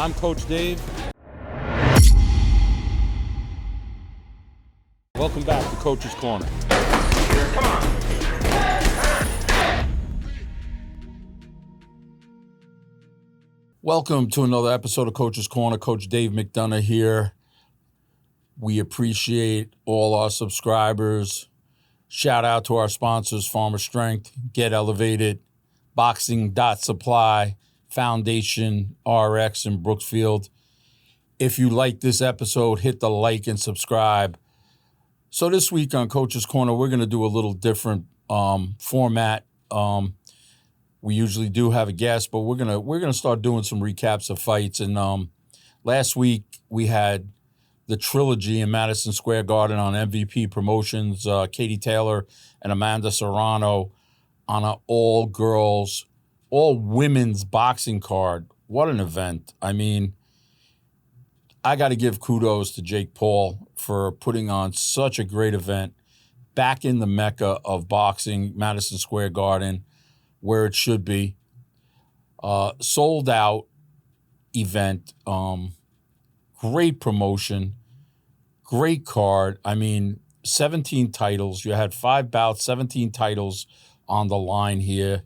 I'm Coach Dave. Welcome back to Coach's Corner. Come on. Welcome to another episode of Coach's Corner. Coach Dave McDonough here. We appreciate all our subscribers. Shout out to our sponsors, Farmer Strength, Get Elevated, Boxing.Supply, Foundation RX in Brooksfield. If you like this episode, hit the like and subscribe. So this week on Coach's Corner, we're going to do a little different format. We usually do have a guest, but we're gonna start doing some recaps of fights. And last week we had the Trilogy in Madison Square Garden on MVP Promotions. Katie Taylor and Amanda Serrano on an all-girls, all-women's boxing card. What an event! I mean, I got to give kudos to Jake Paul for putting on such a great event back in the Mecca of boxing, Madison Square Garden, where it should be. Sold out event, great promotion, great card. I mean, 17 titles. You had 5 bouts, 17 titles on the line here.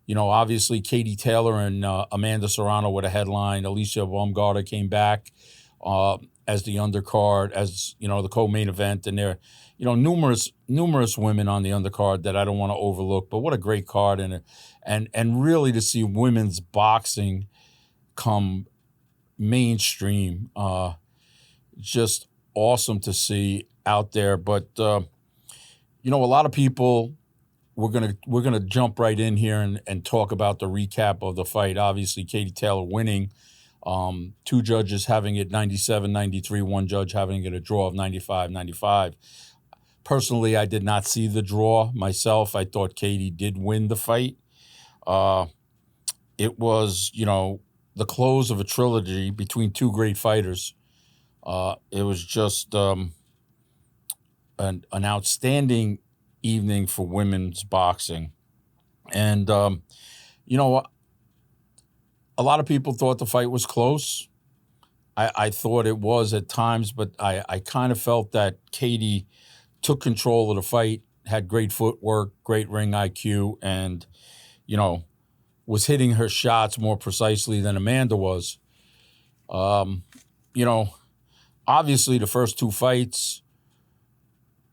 You know, obviously Katie Taylor and Amanda Serrano were the headline. Alicia Baumgardner came back as the undercard, as, you know, the co-main event. And there, you know, numerous women on the undercard that I don't want to overlook. But what a great card, and really to see women's boxing come mainstream, just awesome to see out there. But you know, a lot of people, we're gonna jump right in here and talk about the recap of the fight. Obviously, Katie Taylor winning. 2 judges having it 97-93, 1 judge having it a draw of 95-95. Personally, I did not see the draw myself. I thought Katie did win the fight. It was, you know, the close of a trilogy between 2 great fighters. It was just an outstanding evening for women's boxing. And, you know, a lot of people thought the fight was close. I thought it was at times, but I kind of felt that Katie took control of the fight, had great footwork, great ring IQ, and, you know, was hitting her shots more precisely than Amanda was. You know, obviously the first 2 fights,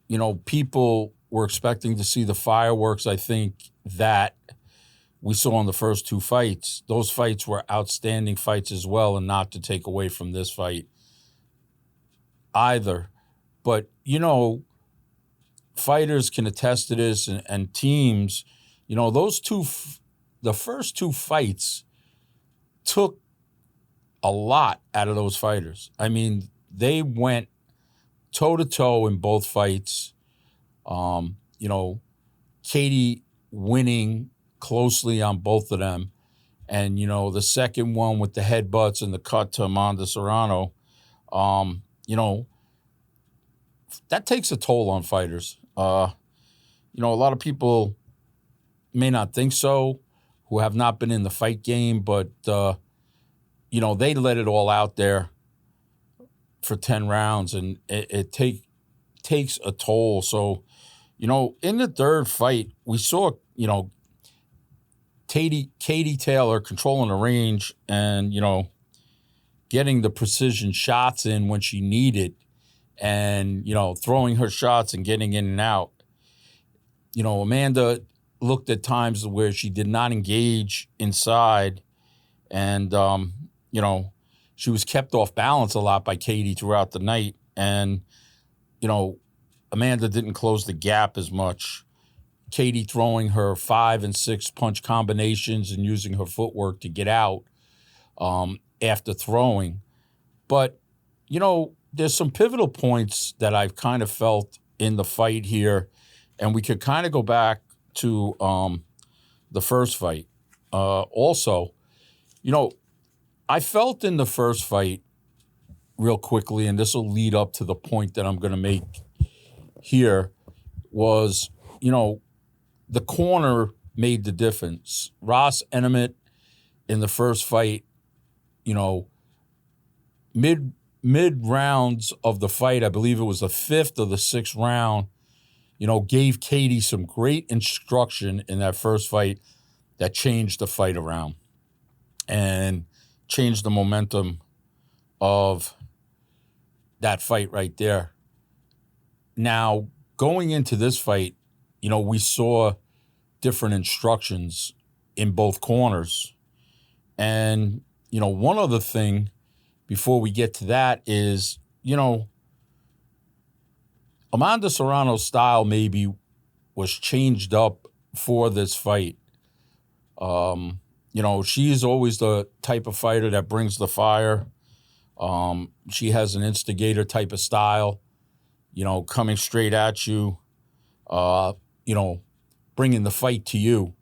you know, people were expecting to see the fireworks, I think, that we saw in the first 2 fights. Those fights were outstanding fights as well, and not to take away from this fight either. But, you know, fighters can attest to this, and teams, you know, the first 2 fights took a lot out of those fighters. I mean, they went toe-to-toe in both fights. You know, Katie winning closely on both of them. And, you know, the second one with the headbutts and the cut to Amanda Serrano, you know, that takes a toll on fighters. You know, a lot of people may not think so, who have not been in the fight game, but, you know, they let it all out there for 10 rounds, and it takes a toll. So, you know, in the third fight, we saw, you know, Katie Taylor controlling the range and, you know, getting the precision shots in when she needed, and, you know, throwing her shots and getting in and out. You know, Amanda looked at times where she did not engage inside, and, you know, she was kept off balance a lot by Katie throughout the night. And, you know, Amanda didn't close the gap as much. Katie throwing her 5 and 6 punch combinations and using her footwork to get out after throwing. But, you know, there's some pivotal points that I've kind of felt in the fight here, and we could kind of go back to the first fight. Also, you know, I felt in the first fight real quickly, and this will lead up to the point that I'm going to make here, was, you know, the corner made the difference. Ross Enid in the first fight, you know, mid rounds of the fight, I believe it was the 5th or the 6th round, gave Katie some great instruction in that first fight that changed the fight around and changed the momentum of that fight right there. Now, going into this fight, we saw different instructions in both corners. And, one other thing before we get to that is, Amanda Serrano's style maybe was changed up for this fight. She is always the type of fighter that brings the fire. She has an instigator type of style, coming straight at you, bringing the fight to you.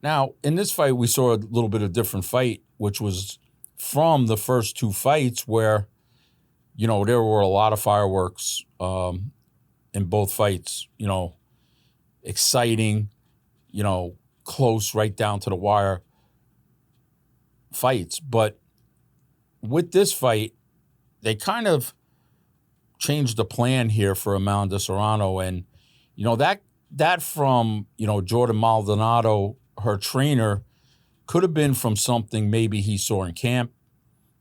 Now, in this fight, we saw a little bit of different fight, which was from the first 2 fights where, there were a lot of fireworks in both fights, exciting, close, right down to the wire fights. But with this fight, they kind of changed the plan here for Amanda Serrano. And, that from, Jordan Maldonado, her trainer, could have been from something maybe he saw in camp,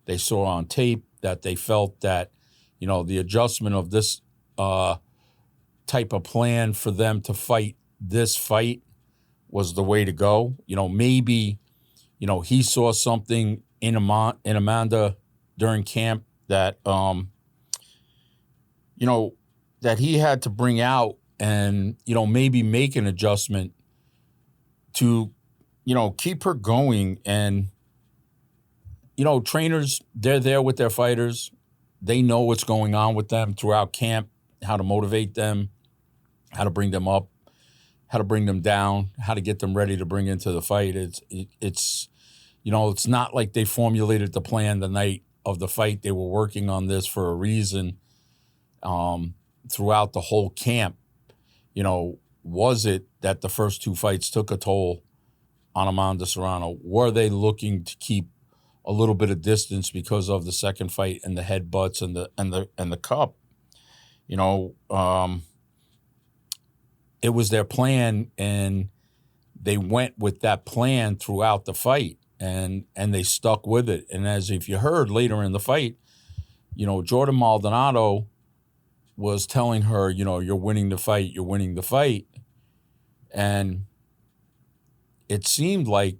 they saw on tape, that they felt that, the adjustment of this type of plan for them to fight this fight was the way to go. Maybe, he saw something in Amanda during camp that, that he had to bring out and, maybe make an adjustment to, keep her going. And, trainers, they're there with their fighters. They know what's going on with them throughout camp, how to motivate them, how to bring them up, how to bring them down, how to get them ready to bring into the fight. It's not like they formulated the plan the night of the fight. They were working on this for a reason throughout the whole camp. Was it that the first 2 fights took a toll on Amanda Serrano? Were they looking to keep a little bit of distance because of the second fight and the headbutts and the cup? It was their plan, and they went with that plan throughout the fight, and they stuck with it. And as if you heard later in the fight, Jordan Maldonado was telling her, you're winning the fight, you're winning the fight. And it seemed like,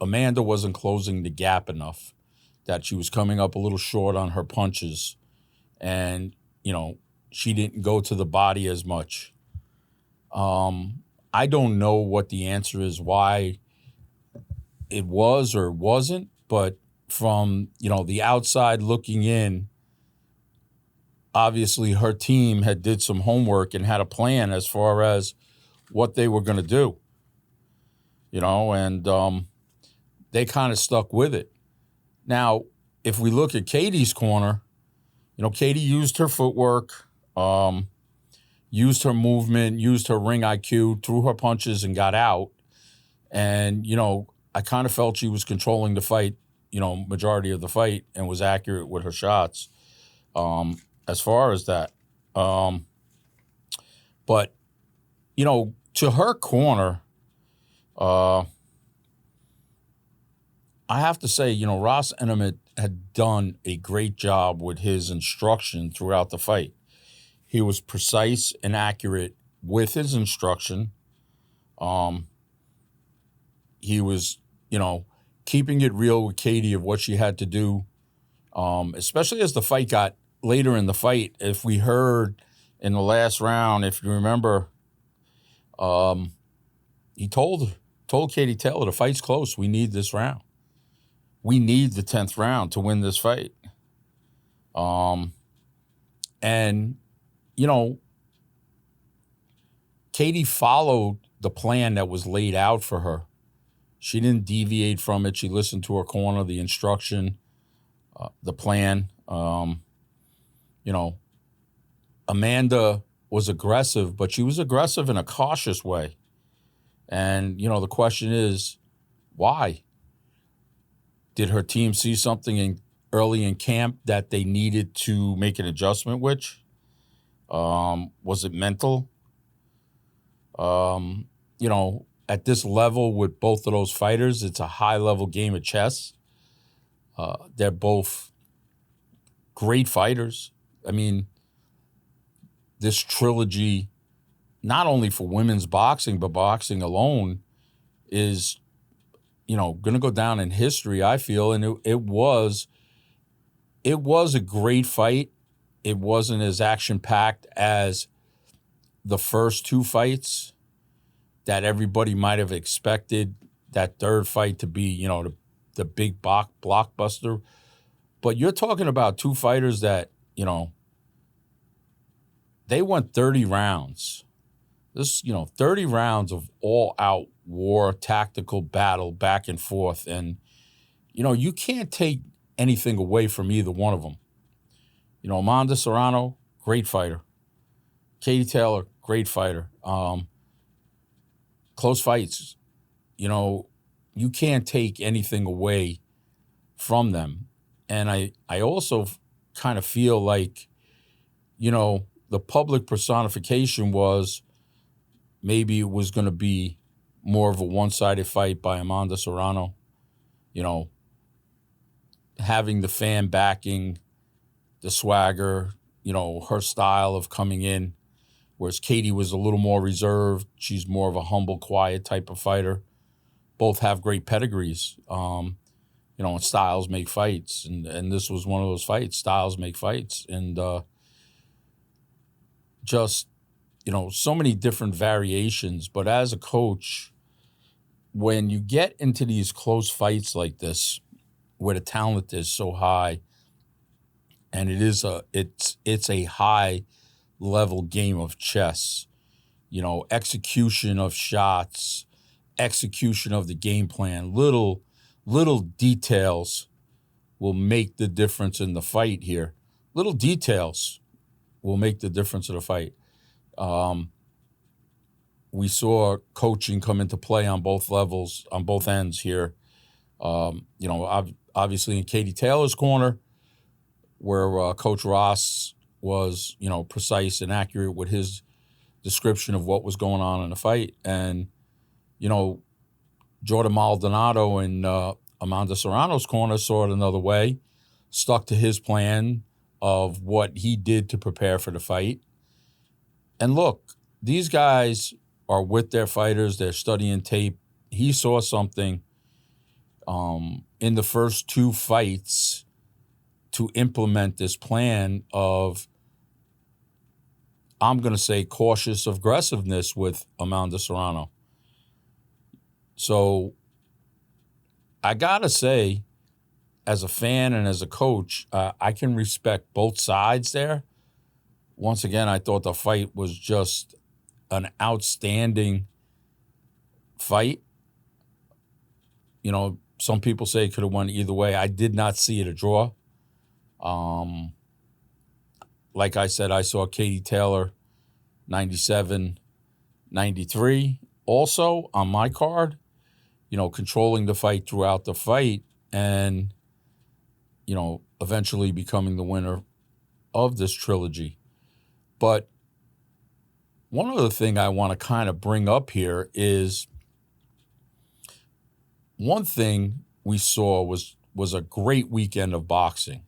Amanda wasn't closing the gap enough, that she was coming up a little short on her punches. And, she didn't go to the body as much. I don't know what the answer is, why it was or wasn't, but from, the outside looking in, obviously her team had did some homework and had a plan as far as what they were going to do, and they kind of stuck with it. Now, if we look at Katie's corner, Katie used her footwork, used her movement, used her ring IQ, threw her punches and got out. And, I kind of felt she was controlling the fight, majority of the fight, and was accurate with her shots as far as that. But, to her corner, I have to say, Ross Enid had done a great job with his instruction throughout the fight. He was precise and accurate with his instruction. He was, keeping it real with Katie of what she had to do, especially as the fight got later in the fight. If we heard in the last round, if you remember, he told Katie Taylor, the fight's close. We need this round. We need the 10th round to win this fight. And, Katie followed the plan that was laid out for her. She didn't deviate from it. She listened to her corner, the instruction, the plan. Amanda was aggressive, but she was aggressive in a cautious way. And, the question is, why? Did her team see something early in camp that they needed to make an adjustment with. Was it mental? At this level with both of those fighters, it's a high-level game of chess. They're both great fighters. I mean, this trilogy, not only for women's boxing, but boxing alone, is, going to go down in history, I feel. And it was a great fight. It wasn't as action-packed as the first two fights that everybody might have expected that third fight to be, the big blockbuster. But you're talking about two fighters that, they went 30 rounds. 30 rounds of all-out war, tactical battle, back and forth. And, you can't take anything away from either one of them. Amanda Serrano, great fighter. Katie Taylor, great fighter. Close fights. You can't take anything away from them. And I also kind of feel like, the public personification was maybe it was going to be more of a one-sided fight by Amanda Serrano. Having the fan backing, the swagger, her style of coming in, whereas Katie was a little more reserved. She's more of a humble, quiet type of fighter. Both have great pedigrees. And styles make fights. And this was one of those fights. Styles make fights. And just, so many different variations. But as a coach, when you get into these close fights like this, where the talent is so high, and it's a high level game of chess, execution of shots, execution of the game plan, little details will make the difference in the fight here. Little details will make the difference in the fight. We saw coaching come into play on both levels, on both ends here. Obviously in Katie Taylor's corner, where Coach Ross was, precise and accurate with his description of what was going on in the fight. And, Jordan Maldonado in Amanda Serrano's corner saw it another way, stuck to his plan of what he did to prepare for the fight. And look, these guys are with their fighters. They're studying tape. He saw something in the first two fights to implement this plan of, I'm going to say, cautious aggressiveness with Amanda Serrano. So I got to say, as a fan and as a coach, I can respect both sides there. Once again, I thought the fight was just an outstanding fight. Some people say it could have won either way. I did not see it a draw. Like I said, I saw Katie Taylor 97-93 also on my card, controlling the fight throughout the fight and, eventually becoming the winner of this trilogy. But one other thing I want to kind of bring up here is one thing we saw was a great weekend of boxing.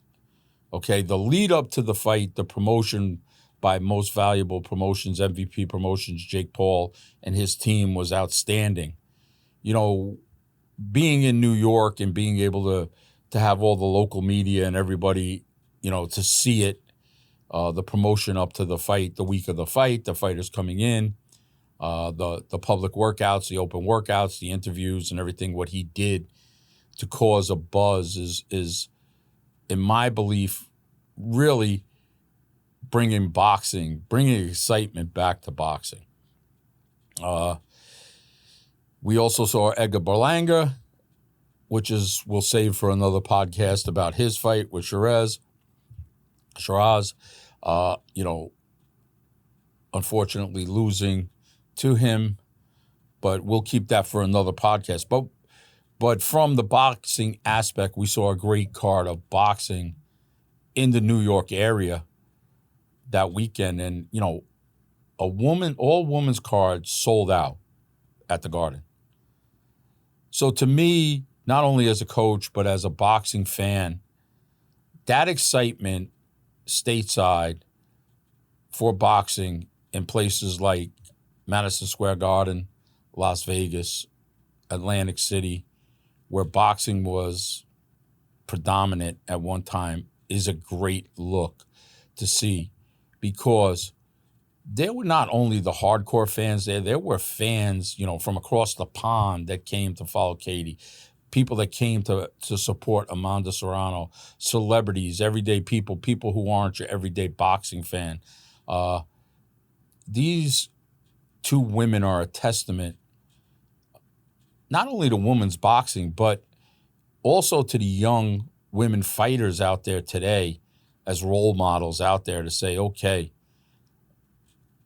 Okay, the lead up to the fight, the promotion by Most Valuable Promotions, MVP Promotions, Jake Paul and his team was outstanding. Being in New York and being able to have all the local media and everybody, to see it, the promotion up to the fight, the week of the fight, the fighters coming in, the public workouts, the open workouts, the interviews and everything, what he did to cause a buzz is in my belief, really bringing excitement back to boxing. We also saw Edgar Berlanga, which we'll save for another podcast about his fight with Shiraz. Unfortunately losing to him, but we'll keep that for another podcast. But But from the boxing aspect, we saw a great card of boxing in the New York area that weekend. And, all women's cards sold out at the Garden. So to me, not only as a coach, but as a boxing fan, that excitement stateside for boxing in places like Madison Square Garden, Las Vegas, Atlantic City, where boxing was predominant at one time, is a great look to see, because there were not only the hardcore fans there were fans, from across the pond that came to follow Katie, people that came to support Amanda Serrano, celebrities, everyday people who aren't your everyday boxing fan. These two women are a testament not only to women's boxing, but also to the young women fighters out there today as role models out there to say, okay,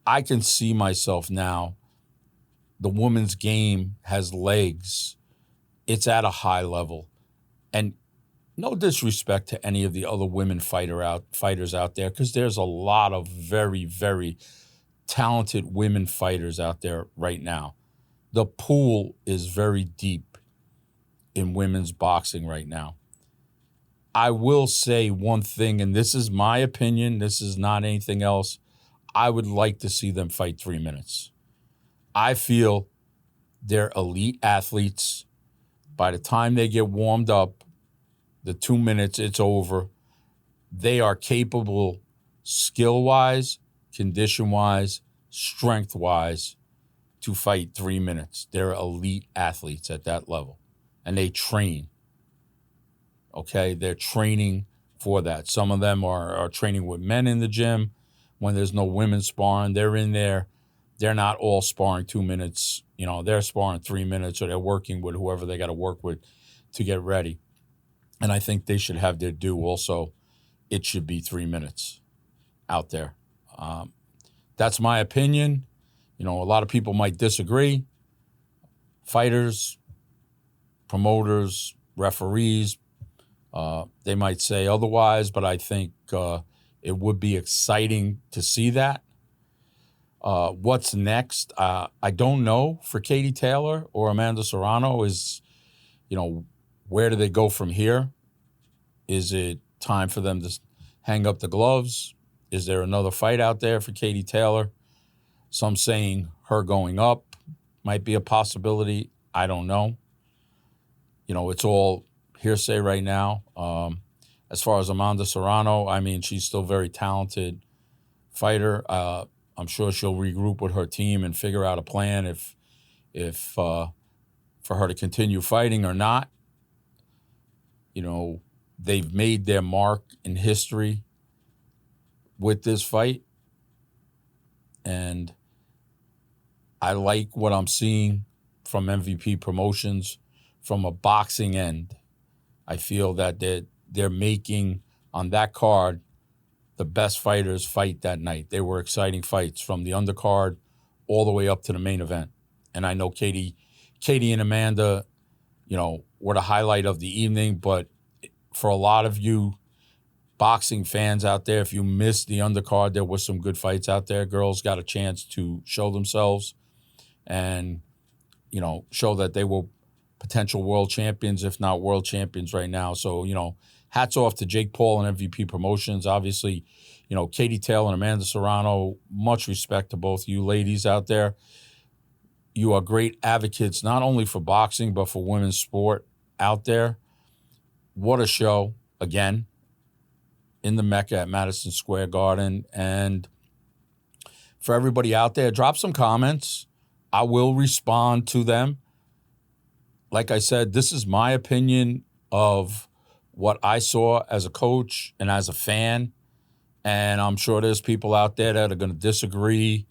I can see myself now. The women's game has legs. It's at a high level. And no disrespect to any of the other women fighters out there, because there's a lot of very, very talented women fighters out there right now. The pool is very deep in women's boxing right now. I will say one thing, and this is my opinion, this is not anything else. I would like to see them fight 3 minutes. I feel they're elite athletes. By the time they get warmed up, the 2 minutes, it's over. They are capable skill-wise, condition-wise, strength-wise to fight 3 minutes. They're elite athletes at that level, and they train. Okay, they're training for that. Some of them are training with men in the gym when there's no women sparring. They're in there. They're not all sparring 2 minutes. They're sparring 3 minutes, or they're working with whoever they got to work with to get ready. And I think they should have their due also. It should be 3 minutes out there. That's my opinion. A lot of people might disagree. Fighters, promoters, referees, they might say otherwise, but I think it would be exciting to see that. What's next? I don't know for Katie Taylor or Amanda Serrano. Where do they go from here? Is it time for them to hang up the gloves? Is there another fight out there for Katie Taylor? Some saying her going up might be a possibility. I don't know. It's all hearsay right now. As far as Amanda Serrano, she's still a very talented fighter. I'm sure she'll regroup with her team and figure out a plan if for her to continue fighting or not. They've made their mark in history with this fight. And I like what I'm seeing from MVP Promotions from a boxing end. I feel that they're making, on that card, the best fighters fight that night. They were exciting fights from the undercard all the way up to the main event. And I know Katie and Amanda, were the highlight of the evening. But for a lot of you boxing fans out there, if you missed the undercard, there were some good fights out there. Girls got a chance to show themselves and, show that they were potential world champions, if not world champions right now. So, hats off to Jake Paul and MVP Promotions. Obviously, Katie Taylor and Amanda Serrano, much respect to both you ladies out there. You are great advocates, not only for boxing, but for women's sport out there. What a show, again, in the Mecca at Madison Square Garden. And for everybody out there, drop some comments. I will respond to them. Like I said, this is my opinion of what I saw as a coach and as a fan. And I'm sure there's people out there that are going to disagree,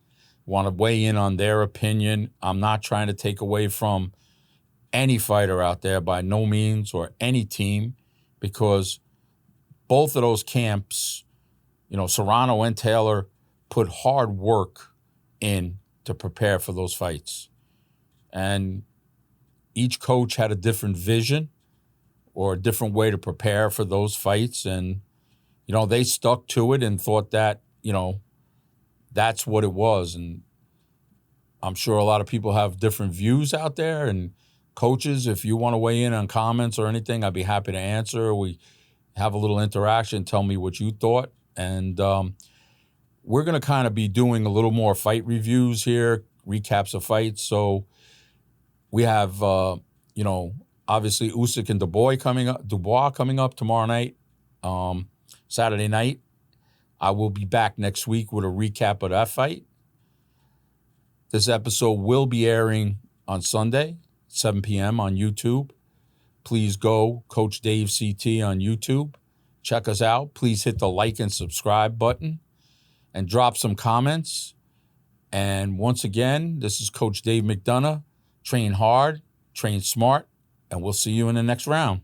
want to weigh in on their opinion. I'm not trying to take away from any fighter out there by no means, or any team, because both of those camps, Serrano and Taylor, put hard work in to prepare for those fights. And, each coach had a different vision or a different way to prepare for those fights. And, they stuck to it and thought that, that's what it was. And I'm sure a lot of people have different views out there. And coaches, if you want to weigh in on comments or anything, I'd be happy to answer. We have a little interaction. Tell me what you thought. And we're going to kind of be doing a little more fight reviews here, recaps of fights. So we have, obviously Usyk and Dubois coming up tomorrow night, Saturday night. I will be back next week with a recap of that fight. This episode will be airing on Sunday, 7 p.m. on YouTube. Please go Coach Dave CT on YouTube. Check us out. Please hit the like and subscribe button and drop some comments. And once again, this is Coach Dave McDonough. Train hard, train smart, and we'll see you in the next round.